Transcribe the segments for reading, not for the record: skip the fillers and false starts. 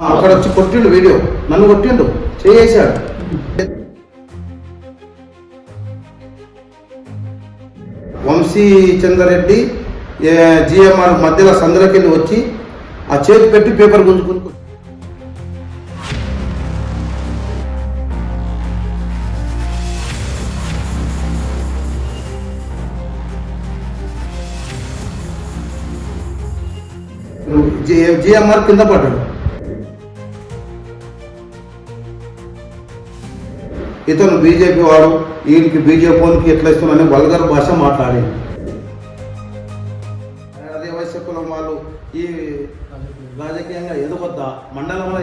అక్కడ వచ్చి కొట్టిండు, వీడియో నన్ను కొట్టిండు, చేసాడు. వంశీ చంద్రారెడ్డి జిఎంఆర్ మధ్యలో సందులకెళ్ళి వచ్చి ఆ చేతి పెట్టి పేపర్ గుంజుకుని జిఎంఆర్ కింద పడ్డాడు. ఇతను బీజేపీ వాడు, వీడికి బీజేపీకి ఎట్లా ఇస్తున్నారని వల్గర్ భాష మాట్లాడి అదే వైశ్య కులం వాళ్ళు ఈ రాజకీయంగా ఎదగొద్దా, మండలంలో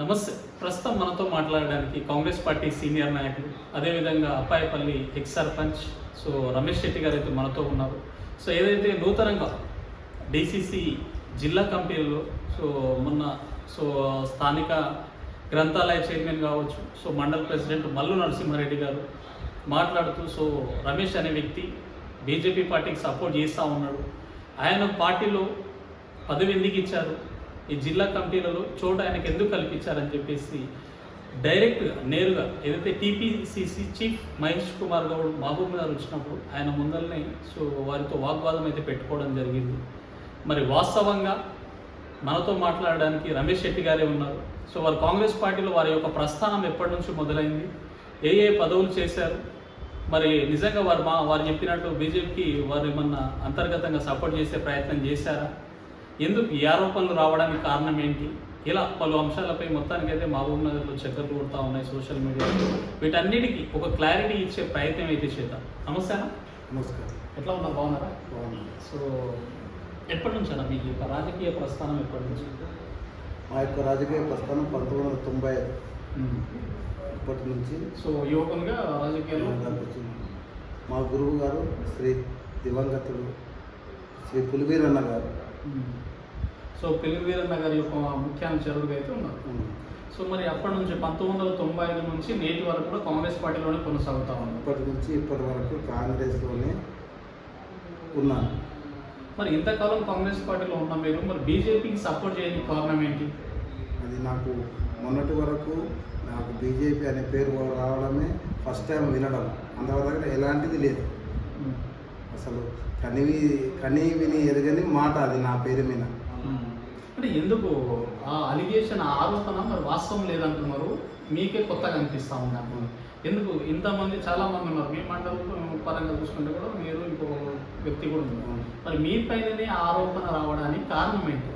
నమస్తే. ప్రస్తుతం మనతో మాట్లాడడానికి కాంగ్రెస్ పార్టీ సీనియర్ నాయకులు, అదేవిధంగా అప్పాయపల్లి ఎక్స్ సర్పంచ్ రమేష్ శెట్టి గారు అయితే మనతో ఉన్నారు. ఏదైతే నూతనంగా డిసిసి జిల్లా కమిటీలో మొన్న స్థానిక గ్రంథాలయ చైర్మన్ కావచ్చు, మండల ప్రెసిడెంట్ మల్లు నరసింహారెడ్డి గారు మాట్లాడుతూ రమేష్ అనే వ్యక్తి బీజేపీ పార్టీకి సపోర్ట్ చేస్తూ ఉన్నాడు, ఆయన పార్టీలో పదవి ఎందుకు ఇచ్చారు, ఈ జిల్లా కమిటీలలో చోటు ఆయనకు ఎందుకు కల్పించారని చెప్పేసి నేరుగా ఏదైతే టీపీసీసీ చీఫ్ మహేష్ కుమార్ గౌడ్ మహబూబ్ గారు వచ్చినప్పుడు ఆయన ముందరనే వారితో వాగ్వాదం అయితే పెట్టుకోవడం జరిగింది. మరి వాస్తవంగా మనతో మాట్లాడడానికి రమేష్ శెట్టి గారే ఉన్నారు. వారు కాంగ్రెస్ పార్టీలో వారి యొక్క ప్రస్థానం ఎప్పటి నుంచి మొదలైంది, ఏ పదవులు చేశారు, మరి నిజంగా వారు చెప్పినట్టు బీజేపీకి వారు ఏమన్నా అంతర్గతంగా సపోర్ట్ చేసే ప్రయత్నం చేశారా, ఎందుకు ఈ ఆరోపణలు రావడానికి కారణం ఏంటి, ఇలా పలు అంశాలపై మొత్తానికైతే మహబూబ్ నగర్లో చక్కర్లు కొడుతూ ఉన్నాయి సోషల్ మీడియాలో. వీటన్నిటికీ ఒక క్లారిటీ ఇచ్చే ప్రయత్నం అయితే చేద్దాం. నమస్తేనా? నమస్కారం. ఎట్లా ఉన్నారు? బాగున్నారా? బాగున్నారు. ఎప్పటి నుంచి అన్న మీ యొక్క రాజకీయ ప్రస్థానం ఎప్పటి నుంచి? మా యొక్క రాజకీయ ప్రస్థానం 1990 ఇప్పటి నుంచి యువకునిగా రాజకీయాల్లో మా గురువు గారు శ్రీ దివంగతులు శ్రీ పులివీరన్న గారు, పులివీరన్న గారి యొక్క ముఖ్యాంశరుడుగా అయితే ఉన్నారు. మరి అప్పటి నుంచి 1995 నుంచి నేటి వరకు కూడా కాంగ్రెస్ పార్టీలోనే కొనసాగుతా ఉన్నారు. ఇప్పటి నుంచి ఇప్పటి వరకు కాంగ్రెస్లోనే ఉన్నాను. మరి ఇంతకాలం కాంగ్రెస్ పార్టీలో ఉన్న మీరు మరి బీజేపీకి సపోర్ట్ చేయడానికి కారణం ఏంటి? అది నాకు మొన్నటి వరకు నాకు బీజేపీ అనే పేరు రావడమే ఫస్ట్ టైం వినడం, అంతవరకు ఎలాంటిది లేదు. అసలు కనీ విని ఎదగని మాట అది నా పేరు మీద. అంటే ఎందుకు ఆ అలిగేషన్ ఆరోపణ మరి వాస్తవం లేదంటున్నారు, మీకే కొత్తగా అనిపిస్తూ ఉంది నాకు. ఎందుకు ఇంతమంది చాలామంది ఉన్నారు, మీ మండలం పరంగా చూసుకుంటే కూడా మీరు ఇంకొక వ్యక్తి కూడా ఉన్నారు, మరి మీ పైననే ఆరోపణ రావడానికి కారణం ఏంటి?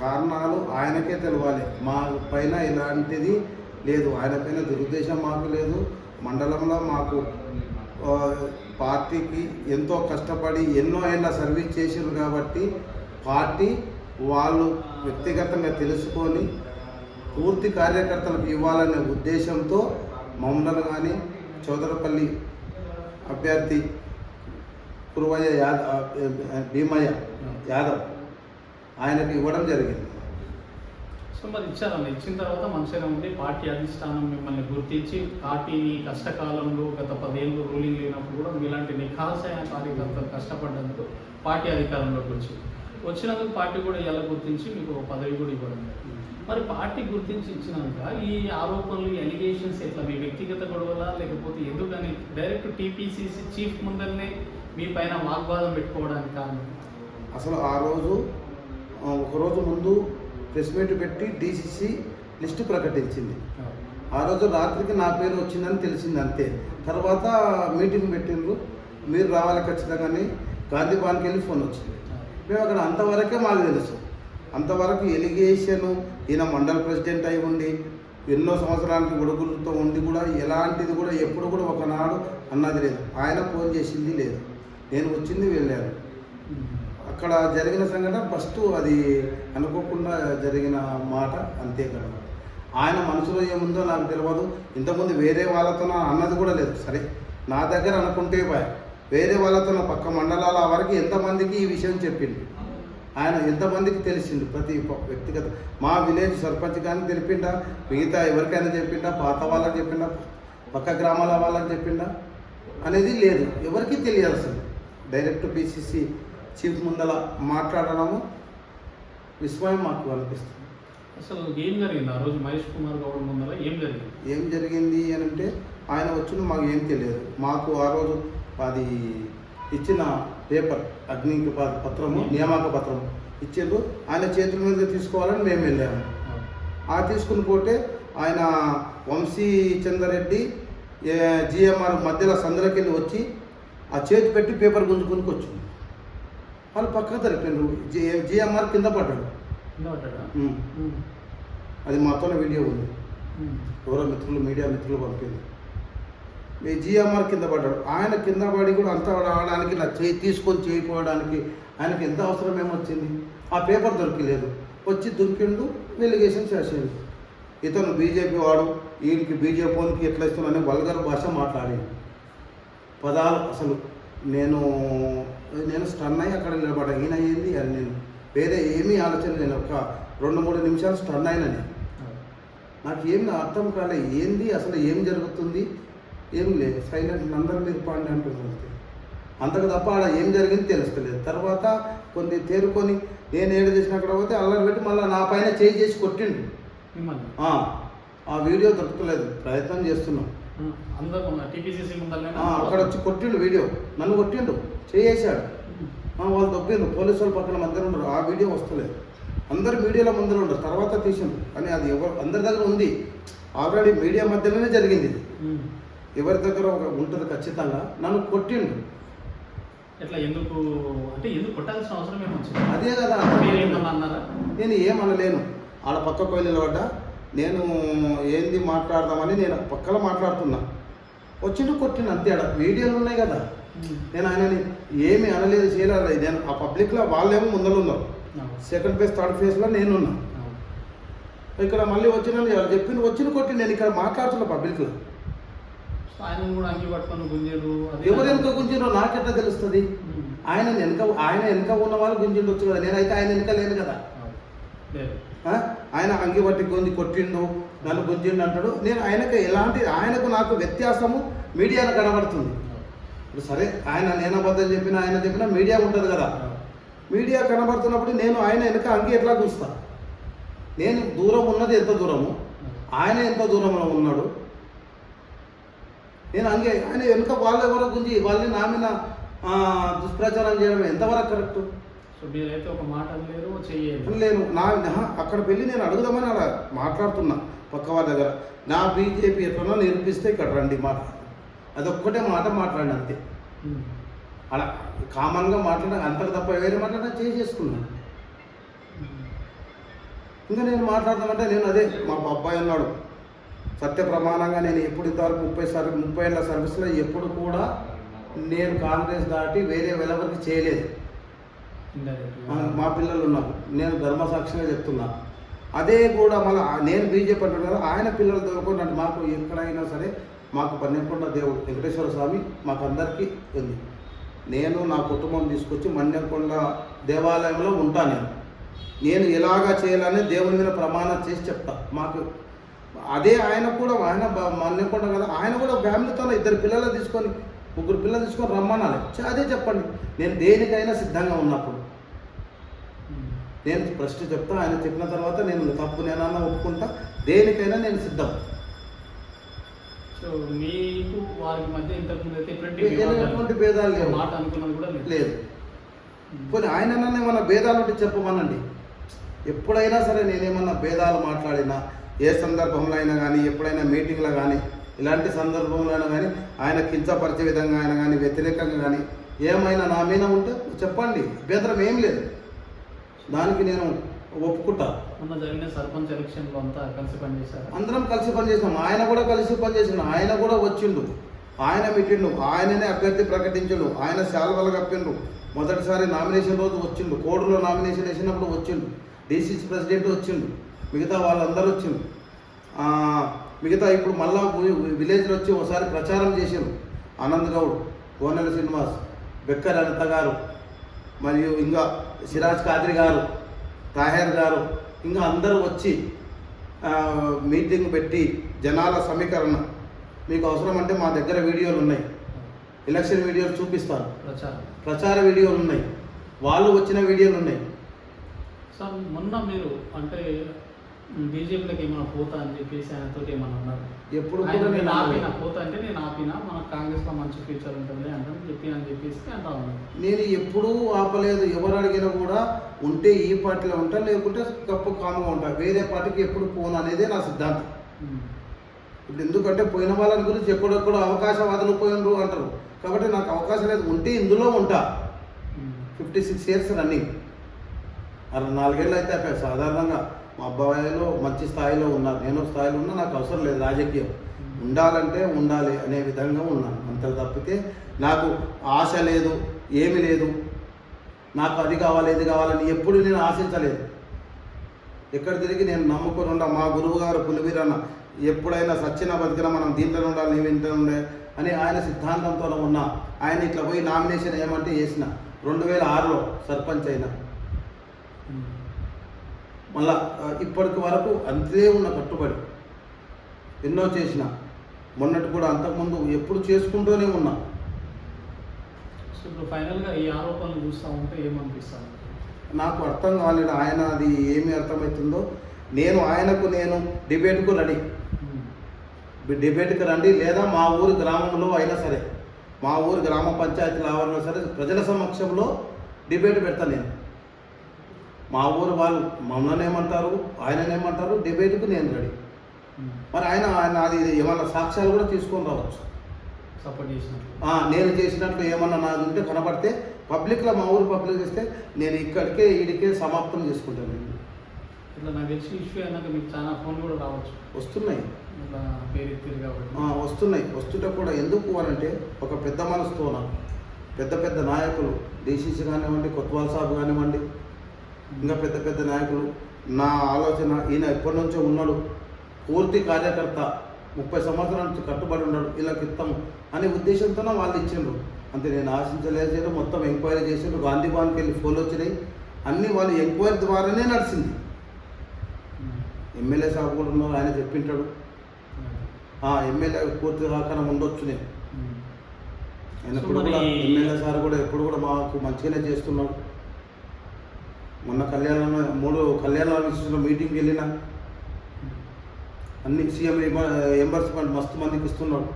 కారణాలు ఆయనకే తెలవాలి. మా పైన ఇలాంటిది లేదు, ఆయన పైన దురుద్దేశం మాకు లేదు. మండలంలో మాకు పార్టీకి ఎంతో కష్టపడి ఎన్నో ఏళ్ళ సర్వీస్ చేసారు కాబట్టి పార్టీ వాళ్ళు వ్యక్తిగతంగా తెలుసుకొని పూర్తి కార్యకర్తలకు ఇవ్వాలనే ఉద్దేశంతో మమ్మల్ని కానీ చౌదరపల్లి అభ్యర్థి కురువయ్య భీమయ్య యాదవ్ ఆయనకు ఇవ్వడం జరిగింది. మరి ఇచ్చారన్న, ఇచ్చిన తర్వాత మంచిగా ఉండి పార్టీ అధిష్టానం మిమ్మల్ని గుర్తించి పార్టీని కష్టకాలంలో గత 10 ఏళ్ళు రూలింగ్ లేనప్పుడు కూడా మీలాంటి నిఖాసైన కార్యకర్తలు కష్టపడ్డందుకు పార్టీ అధికారంలోకి వచ్చినందుకు పార్టీ కూడా ఎలా గుర్తించి మీకు పదవి కూడా ఇవ్వడం. మరి పార్టీ గుర్తించి ఇచ్చినాక ఈ ఆరోపణలు ఎలిగేషన్స్ ఎట్లా మీ వ్యక్తిగత గొడవల లేకపోతే ఎందుకని డైరెక్ట్ టీపీసీసీ చీఫ్ ముందరనే మీ పైన వాగ్వాదం పెట్టుకోవడానికి కారణం? అసలు ఆ రోజు ఒకరోజు ముందు ప్రెస్ మీట్ పెట్టి డీసీసీ లిస్టు ప్రకటించింది. ఆ రోజు రాత్రికి నా పేరు వచ్చిందని తెలిసింది అంతే. తర్వాత మీటింగ్ పెట్టిండ్రు, మీరు రావాలి ఖచ్చితంగానే. గాంధీ భవన్కి వెళ్ళి ఫోన్ వచ్చింది. మేము అక్కడ అంతవరకే మాకు తెలుసు. అంతవరకు ఎలిగేషను ఈయన మండల ప్రెసిడెంట్ అయి ఉండి ఎన్నో సంవత్సరాలకి ఉడుగులతో ఉండి కూడా ఎలాంటిది కూడా ఎప్పుడు కూడా ఒకనాడు అన్నది లేదు. ఆయన ఫోన్ చేసింది లేదు, నేను వచ్చింది వెళ్ళాను. అక్కడ జరిగిన సంఘటన ఫస్ట్ అది అనుకోకుండా జరిగిన మాట, అంతే కదా. ఆయన మనసులో ఏముందో నాకు తెలియదు. ఇంతకుముందు వేరే వాళ్ళతో అన్నది కూడా లేదు. సరే నా దగ్గర అనుకుంటే వేరే వాళ్ళతో పక్క మండలాల వరకు ఎంతమందికి ఈ విషయం చెప్పిండు, ఆయన ఎంతమందికి తెలిసిండు, ప్రతి వ్యక్తిగత మా విలేజ్ సర్పంచ్ కానీ తెలిపిండా, మిగతా ఎవరికైనా చెప్పిండా, పాత వాళ్ళకి చెప్పిండా, పక్క గ్రామాల వాళ్ళకి చెప్పిండా, అనేది లేదు, ఎవరికీ తెలియదు అసలు. డైరెక్ట్ పిసిసి చీఫ్ ముందల మాట్లాడడము విస్మయం మాకు అనిపిస్తుంది. అసలు ఏం జరిగింది ఆ రోజు మహేష్ కుమార్ గౌడ్ ముందర ఏం జరిగింది? ఏం జరిగింది అని అంటే ఆయన వచ్చిన మాకు ఏం తెలియదు. మాకు ఆ రోజు అది ఇచ్చిన పేపర్ అగ్ని పత్రము నియామక పత్రం ఇచ్చిండ్రు, ఆయన చేతుల మీద తీసుకోవాలని మేము వెళ్ళాము. ఆ తీసుకుని పోతే ఆయన వంశీ చంద్రరెడ్డి జిఎంఆర్ మధ్యలో సందులోకి వెళ్ళి వచ్చి ఆ చేతి పెట్టి పేపర్ గుంజుకుని వచ్చింది. వాళ్ళు పక్కకు జరిపిండ్రు, జిఎంఆర్ కింద పడ్డాడు. అది మాతోనే వీడియో ఉంది, ఎవరో మిత్రులు మీడియా మిత్రులు పంపింది. జిఎంఆర్ కింద పడ్డాడు. ఆయన కింద పడి కూడా అంతా రావడానికి నా చేయి తీసుకొని చేయిపోవడానికి ఆయనకి ఎంత అవసరం ఏమొచ్చింది? ఆ పేపర్ దొరికలేదు, వచ్చి దొరికిండు, వెలిగేషన్ చేసేది. ఇతను బీజేపీ వాడు, వీడికి బీజేపీ వానికి ఎట్లా ఇస్తున్నానని వల్గర్ భాష మాట్లాడి పదాలు అసలు నేను స్టన్ అయ్యి అక్కడ నిలబడ్డా. ఈయన అయ్యింది అని నేను వేరే ఏమీ ఆలోచన లేను. ఒక 2-3 నిమిషాలు స్టన్ అయినా నేను. నాకు ఏమి అర్థం కాలే, ఏంది అసలు ఏం జరుగుతుంది, ఏం లేదు. సైలెంట్ అందరూ మీరు పాండి అంటున్నారు అంతకు తప్ప ఆడ ఏం జరిగింది తెలుస్తలేదు. తర్వాత కొన్ని తేరుకొని నేను ఏడు చేసిన అక్కడ పోతే అల్లరి పెట్టి మళ్ళీ నా పైన చేసి కొట్టిండు. ఆ వీడియో దొరకలేదు, ప్రయత్నం చేస్తున్నాం. అక్కడ వచ్చి కొట్టిండు, వీడియో నన్ను కొట్టిండు, చేసాడు. వాళ్ళు దొబ్బిండు, పోలీసు వాళ్ళు పక్కన మధ్యలో ఉండరు. ఆ వీడియో వస్తలేదు, అందరు మీడియాలో ముందర ఉండరు. తర్వాత తీసిండు, కానీ అది అందరి దగ్గర ఉంది. ఆల్రెడీ మీడియా మధ్యలోనే జరిగింది ఇది. ఎవరి దగ్గర ఉంటుంది ఖచ్చితంగా. నన్ను కొట్టిండు. ఎట్లా ఎందుకు అంటే ఎందుకు కొట్టాల్సిన అవసరం ఏమొచ్చింది? అదే కదా, అన్నారా? నేను ఏమనలేను. ఆడ పక్క కోయిల నిలబడ్డా, నేను ఏంది మాట్లాడదామని నేను పక్కలో మాట్లాడుతున్నా, వచ్చిండు కొట్టిండు అంతే. ఆడ వీడియోలు ఉన్నాయి కదా. నేను ఆయనని ఏమి అనలేదు, చేయలేదు. నేను ఆ పబ్లిక్లో వాళ్ళేమో ముందర ఉన్నారు, సెకండ్ ఫేజ్ థర్డ్ ఫేజ్లో నేనున్నా. ఇక్కడ మళ్ళీ వచ్చిన చెప్పింది వచ్చిన కొట్టి నేను ఇక్కడ మాట్లాడుతున్నా పబ్లిక్లో. ఆయన కూడా అంగి పట్టుకొని గుంజీరు, ఎవరు వెనుక గుంజిరో నాకెట్లా తెలుస్తుంది? ఆయన వెనుక ఉన్న వాళ్ళు గుంజిండొచ్చు కదా, నేనైతే ఆయన వెనుక లేను కదా. ఆయన అంగి పట్టి గుంజి కొట్టిండు, నన్ను గుంజిండు అంటాడు. నేను ఆయనకు నాకు వ్యత్యాసము మీడియాలో కనబడుతుంది. ఇప్పుడు సరే, నేను అబద్ధం చెప్పినా ఆయన చెప్పినా మీడియా ఉంటుంది కదా. మీడియా కనబడుతున్నప్పుడు నేను ఆయన వెనుక అంగి ఎట్లా చూస్తా? నేను దూరం ఉన్నది ఎంత దూరము, ఆయన ఎంత దూరంలో ఉన్నాడు. నేను ఆయన వెనుక వాళ్ళు ఎవరో గుంజి వాళ్ళని నా మీద దుష్ప్రచారం చేయడం ఎంతవరకు కరెక్ట్? సో మీరైతే ఒక మాట లేరు లేను. అక్కడ వెళ్ళి నేను అడుగుదామని అలా మాట్లాడుతున్నా పక్క వాళ్ళ దగ్గర. నా బీజేపీ ఎట్లనో నిరూపిస్తే ఇక్కడ రండి మాట్లాడు, అదొక్కటే మాట మాట్లాడి అంతే. అలా కామన్గా మాట్లాడ, అంతకు తప్ప వేరే మాట్లాడినా చేసుకున్నాను. ఇంకా నేను మాట్లాడదామంటే నేను అదే, మా అబ్బాయి ఉన్నాడు సత్య ప్రమాణంగా. నేను ఎప్పుడు ఇంతవరకు 30 ఏళ్ళ సర్వీస్లో ఎప్పుడు కూడా నేను కాంగ్రెస్ దాటి వేరే ఎవరికి చేయలేదు. మా పిల్లలు ఉన్నారు, నేను ధర్మసాక్షిగా చెప్తున్నా. అదే కూడా మళ్ళీ నేను బీజేపీ అంటున్నారు, ఆయన పిల్లలు దొరకకుండా మాకు ఎక్కడైనా సరే మాకు మన్యంకొండ దేవుడు వెంకటేశ్వర స్వామి మాకు అందరికీ ఉంది. నేను నా కుటుంబం తీసుకొచ్చి మన్యంకొండ దేవాలయంలో ఉంటాను. నేను ఎలాగా చేయాలని దేవుని మీద ప్రమాణం చేసి చెప్తా. మాకు అదే ఆయన కూడా, ఆయన మన్యంకొండ కదా, ఆయన కూడా ఫ్యామిలీతో 2 పిల్లలు తీసుకొని 3 పిల్లలు తీసుకొని రమ్మనాలి. అదే చెప్పండి, నేను దేనికైనా సిద్ధంగా ఉన్నప్పుడు నేను ఫస్ట్ చెప్తా. ఆయన చెప్పిన తర్వాత నేను తప్పు నేనన్నా ఒప్పుకుంటా, దేనికైనా నేను సిద్ధం. సో మీకు వారికి మధ్య ఇంతకుముందు అయితే ఎటువంటి భేదాలు లేవు, మాట అనుకున్నది కూడా లేదు. కొన్ని ఆయన ఏమన్నా భేదాలు ఉంటే చెప్పమనండి. ఎప్పుడైనా సరే నేనేమన్నా భేదాలు మాట్లాడినా, ఏ సందర్భంలో అయినా కానీ, ఎప్పుడైనా మీటింగ్లో కానీ, ఇలాంటి సందర్భంలో అయినా కానీ, ఆయన కించపరిచే విధంగా అయినా కానీ, వ్యతిరేకంగా కానీ ఏమైనా నా మీద ఉంటే చెప్పండి, భేదం ఏం లేదు, దానికి నేను ఒప్పుకుంటా. మొన్న జరిగిన సర్పంచ్ ఎలక్షన్లో అంతా కలిసి పనిచేశారు, అందరం కలిసి పనిచేసాం. ఆయన కూడా కలిసి పనిచేసిండు, ఆయన కూడా వచ్చిండు, ఆయన మిట్టిండు, ఆయననే అభ్యర్థి ప్రకటించిండు, ఆయన శాల్వలు కప్పిండు. మొదటిసారి నామినేషన్ రోజు వచ్చిండు, కోడులో నామినేషన్ వేసినప్పుడు వచ్చిండు, డీసీసీ ప్రెసిడెంట్ వచ్చిండు, మిగతా వాళ్ళందరూ వచ్చిండు. మిగతా ఇప్పుడు మళ్ళా విలేజ్లో వచ్చి ఒకసారి ప్రచారం చేశారు. ఆనంద్ గౌడ్, కోనెల శ్రీనివాస్, బెక్కర్ అనిత గారు, మరియు ఇంకా సిరాజ్ ఖాద్రి గారు, తాహేర్ గారు, ఇంకా అందరూ వచ్చి మీటింగ్ పెట్టి జనాల సమీకరణ. మీకు అవసరం అంటే మా దగ్గర వీడియోలు ఉన్నాయి, ఎలక్షన్ వీడియోలు చూపిస్తాను, ప్రచారం ప్రచార వీడియోలు ఉన్నాయి, వాళ్ళు వచ్చిన వీడియోలు ఉన్నాయి. సార్ మొన్న మీరు అంటే బీజేపీలోకి ఏమైనా పోతా అని చెప్పేసి ఆయనతో ఏమన్నా అన్నారు? ఎప్పుడు ఆయన కూడా నేను నేను ఆపిన పోతా అంటే నేను ఆపిన మన కాంగ్రెస్లో మంచి ఫ్యూచర్ ఉంటుంది అంటే అని చెప్పేసి అంటా ఉన్నాను. నేను ఎప్పుడూ ఆపలేదు. ఎవరు అడిగినా కూడా ఉంటే ఈ పార్టీలో ఉంటా, లేకుంటే గొప్ప కామ్గా ఉంటా. వేరే పార్టీకి ఎప్పుడు పోను అనేదే నా సిద్ధాంతం. ఇప్పుడు ఎందుకంటే పోయిన వాళ్ళని గురించి ఎక్కడెక్కడో అవకాశవాదులు పోయినరు అంటారు. కాబట్టి నాకు అవకాశం లేదు, ఉంటే ఇందులో ఉంటా. 56 years రన్నింగ్, 64 ఏళ్ళు అయితే అయిపోయాయి. సాధారణంగా మా అబ్బాయిలో మంచి స్థాయిలో ఉన్నారు, నేను ఒక స్థాయిలో ఉన్నా. నాకు అవసరం లేదు రాజకీయం, ఉండాలంటే ఉండాలి అనే విధంగా ఉన్నాను. అంత తప్పితే నాకు ఆశ లేదు, ఏమి లేదు. నాకు అది కావాలి ఇది కావాలని ఎప్పుడు నేను ఆశించలేదు. ఎక్కడ తిరిగి నేను నమ్ముకొని ఉండా. మా గురువు గారు పులివీరన్న ఎప్పుడైనా సచ్చిన బతికిన మనం దీంట్లో ఉండాలి, నేను ఇంట్లో ఉండే అని ఆయన సిద్ధాంతంతో ఉన్నా. ఆయన ఇట్లా పోయి నామినేషన్ ఏమంటే చేసిన 2006లో సర్పంచ్ అయినా. మళ్ళా ఇప్పటికి వరకు అంతే ఉన్న కట్టుబడి, ఎన్నో చేసిన. మొన్నటి కూడా అంతకుముందు ఎప్పుడు చేసుకుంటూనే ఉన్నా. సో ఇప్పుడు ఫైనల్గా ఈ ఆరోపణలు చూస్తూ ఉంటే ఏమనిపిస్తాను? నాకు అర్థం కాలేదు ఆయన అది ఏమి అర్థమవుతుందో. నేను డిబేట్కు రెడీ. డిబేట్కి రండి, లేదా మా ఊరు గ్రామంలో అయినా సరే, మా ఊరు గ్రామ పంచాయతీల ఆవరణలో సరే ప్రజల సమక్షంలో డిబేట్ పెడతాను నేను. మా ఊరు వాళ్ళు మమ్మల్నేమంటారు, ఆయననేమంటారు, డిబేట్కు నేను రెడీ. మరి ఆయన అది ఏమన్నా సాక్ష్యాలు కూడా తీసుకొని రావచ్చు. సపోర్ట్ చేసినట్లు నేను చేసినట్లు ఏమన్నా నాది ఉంటే కనబడితే పబ్లిక్లో, మా ఊరు పబ్లిక్ చేస్తే నేను ఈడికే సమాప్తం చేసుకుంటాను. ఇట్లా నాకు తెలిసి ఇష్యూ అయినాక మీకు చాలా ఫోన్ కూడా రావచ్చు. వస్తున్నాయి, ఇట్లా పేరు ఎత్తిరు కాబట్టి వస్తుంటే కూడా ఎందుకు అనంటే ఒక పెద్ద మనసుతోన పెద్ద నాయకులు, డీసీసీ కానివ్వండి, కొత్వాల్ సాబ్ కానివ్వండి, ఇంకా పెద్ద నాయకులు, నా ఆలోచన ఈయన ఎప్పటి నుంచో ఉన్నాడు, పూర్తి కార్యకర్త, 30 సంవత్సరాల నుంచి కట్టుబడి ఉన్నాడు, ఇలా ఇస్తాము అనే ఉద్దేశంతోనే వాళ్ళు ఇచ్చిండ్రు. అంతే, నేను ఆశించలేదు. మొత్తం ఎంక్వైరీ చేసిండ్రు, గాంధీ భవన్కి వెళ్ళి ఫోన్లు వచ్చినాయి, అన్నీ వాళ్ళు ఎంక్వైరీ ద్వారానే నడిచింది. ఎమ్మెల్యే సాబ్ కూడా ఉన్నారు, ఆయన చెప్పింటాడు. ఎమ్మెల్యే పూర్తి సహకారం ఉండొచ్చు. నేను ఆయనప్పుడు కూడా ఎమ్మెల్యే సార్ కూడా ఎప్పుడు కూడా మాకు మంచిగానే చేస్తున్నాడు. మొన్న కళ్యాణంలో 3 కళ్యాణ మీటింగ్కి వెళ్ళిన అన్ని సీఎం ఎంబర్స్మెంట్ మస్తు మందికి ఇస్తున్నాడు,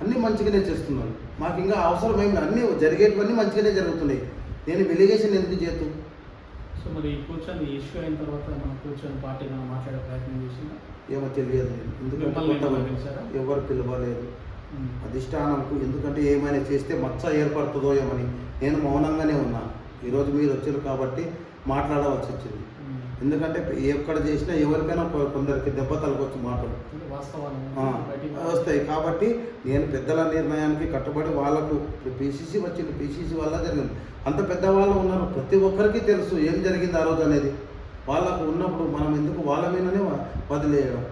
అన్నీ మంచిగానే చేస్తున్నాడు. మాకు ఇంకా అవసరం ఏమి, అన్నీ జరిగేటివన్నీ మంచిగానే జరుగుతున్నాయి. నేను వెలిగేషన్ ఎందుకు చేతు. సో మరి కూర్చొని ఇష్యూ అయిన తర్వాత మనం కూర్చొని పార్టీ మాట్లాడే ప్రయత్నం చేసిందా? ఏమో తెలియదు. ఎందుకంటే ఎవరు పిలవలేదు అధిష్టానంకు. ఎందుకంటే ఏమైనా చేస్తే మచ్చ ఏర్పడుతుందో ఏమని నేను మౌనంగానే ఉన్నాను. ఈరోజు మీరు వచ్చారు కాబట్టి మాట్లాడవలసి వచ్చింది. ఎందుకంటే ఎక్కడ చేసినా ఎవరికైనా కొందరికి దెబ్బ తలకొచ్చు మాటలు వస్తాయి. కాబట్టి నేను పెద్దల నిర్ణయానికి కట్టుబడి వాళ్ళకు పీసీసీ వచ్చింది, పీసీసీ వల్ల జరిగింది. అంత పెద్దవాళ్ళు ఉన్నారు, ప్రతి ఒక్కరికి తెలుసు ఏం జరిగింది ఆ రోజు అనేది. వాళ్ళకు ఉన్నప్పుడు మనం ఎందుకు వాళ్ళ మీదనే వదిలేయడం.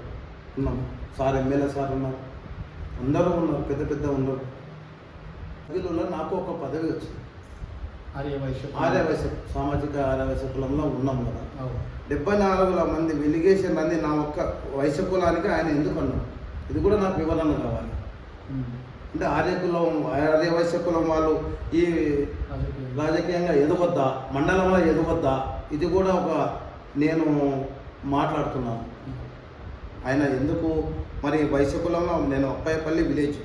ఉన్నాం సార్, ఎమ్మెల్యే సార్ ఉన్నారు, అందరూ ఉన్నారు, పెద్ద ఉన్నారు. వీళ్ళలో నాకు ఒక పదవి వచ్చింది, ఆర్యవైశ్య సామాజిక ఆర్యవైశ్య కులంలో ఉన్నాం కదా. 74 మంది వెలిగేషన్ అంది నా ఒక్క వైశ్య కులానికి ఆయన ఎందుకు అన్నాడు. ఇది కూడా నాకు వివరణ కావాలి. అంటే ఆర్యవైశ్య కులం వాళ్ళు ఈ రాజకీయంగా ఎదగొద్దా, మండలంలో ఎదగొద్దా, ఇది కూడా ఒక నేను మాట్లాడుతున్నాను. ఆయన ఎందుకు మరి వైశ్య కులంలో, నేను అప్పాయపల్లి విలేజ్,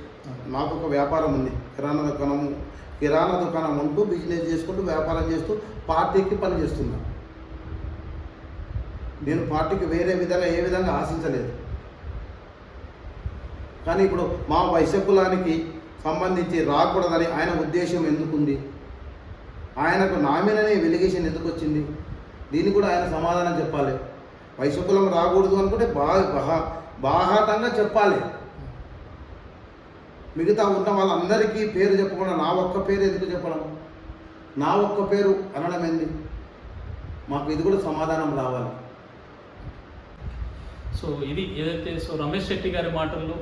నాకు ఒక వ్యాపారం ఉంది, కిరాణా దుకాణం ఉంటూ బిజినెస్ చేసుకుంటూ వ్యాపారం చేస్తూ పార్టీకి పని చేస్తున్నా. నేను పార్టీకి వేరే విధంగా ఏ విధంగా ఆశించలేదు. కానీ ఇప్పుడు మా వైశ్య కులానికి సంబంధించి రాకూడదని ఆయన ఉద్దేశం ఎందుకుంది, ఆయనకు నా మీదనే వెలిగేషన్ ఎందుకు వచ్చింది, దీన్ని కూడా ఆయన సమాధానం చెప్పాలి. వైశ్య కులం రాకూడదు అనుకుంటే బాహాటంగా చెప్పాలి. మిగతా ఉన్న వాళ్ళందరికీ పేరు చెప్పకుండా నా ఒక్క పేరు ఎందుకు చెప్పడం, నా ఒక్క పేరు అనడం ఏంది, మాకు ఇది కూడా సమాధానం రావాలి. సో ఇది ఏదైతే రమేష్ శెట్టి గారి మాటల్లో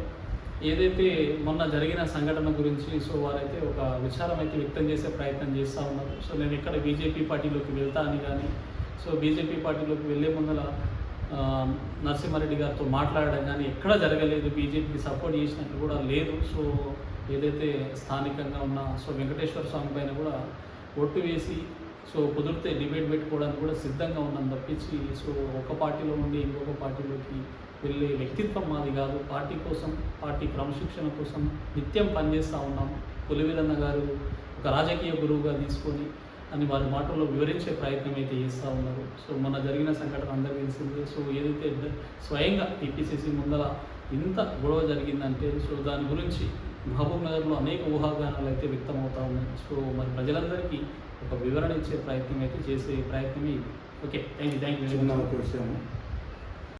ఏదైతే మొన్న జరిగిన సంఘటన గురించి వారైతే ఒక విచారం అయితే వ్యక్తం చేసే ప్రయత్నం చేస్తూ ఉన్నారు. సో నేను ఇక్కడ బీజేపీ పార్టీలోకి వెళ్తా అని కానీ, బీజేపీ పార్టీలోకి వెళ్ళే ముందర నరసింహారెడ్డి గారితో మాట్లాడడం కానీ ఎక్కడా జరగలేదు, బీజేపీకి సపోర్ట్ చేసినట్లు కూడా లేదు. సో ఏదైతే స్థానికంగా ఉన్న సో వెంకటేశ్వర స్వామి పైన కూడా ఒట్టు వేసి సో కుదిరితే డిబేట్ పెట్టుకోవడానికి కూడా సిద్ధంగా ఉన్నాం తప్పించి సో ఒక పార్టీలో ఉండి ఇంకొక పార్టీలోకి వెళ్ళే వ్యక్తిత్వం మాది కాదు. పార్టీ కోసం, పార్టీ క్రమశిక్షణ కోసం నిత్యం పనిచేస్తూ ఉన్నాం. పులివీరన్న గారు ఒక రాజకీయ గురువుగా తీసుకొని అని వారి మాటల్లో వివరించే ప్రయత్నం అయితే చేస్తూ ఉన్నారు. సో మొన్న జరిగిన సంఘటన అందరికీ తెలిసిందే. సో ఏదైతే స్వయంగా టీపీసీసీ ముందర ఇంత గొడవ జరిగిందంటే సో దాని గురించి మహబూబ్ నగర్లో అనేక ఊహాగానాలు అయితే వ్యక్తమవుతూ ఉన్నాయి. సో మరి ప్రజలందరికీ ఒక వివరణ ఇచ్చే ప్రయత్నం అయితే చేసే ప్రయత్నమే ఇది. ఓకే, థ్యాంక్ యూ చిన్న ఒక విషయం,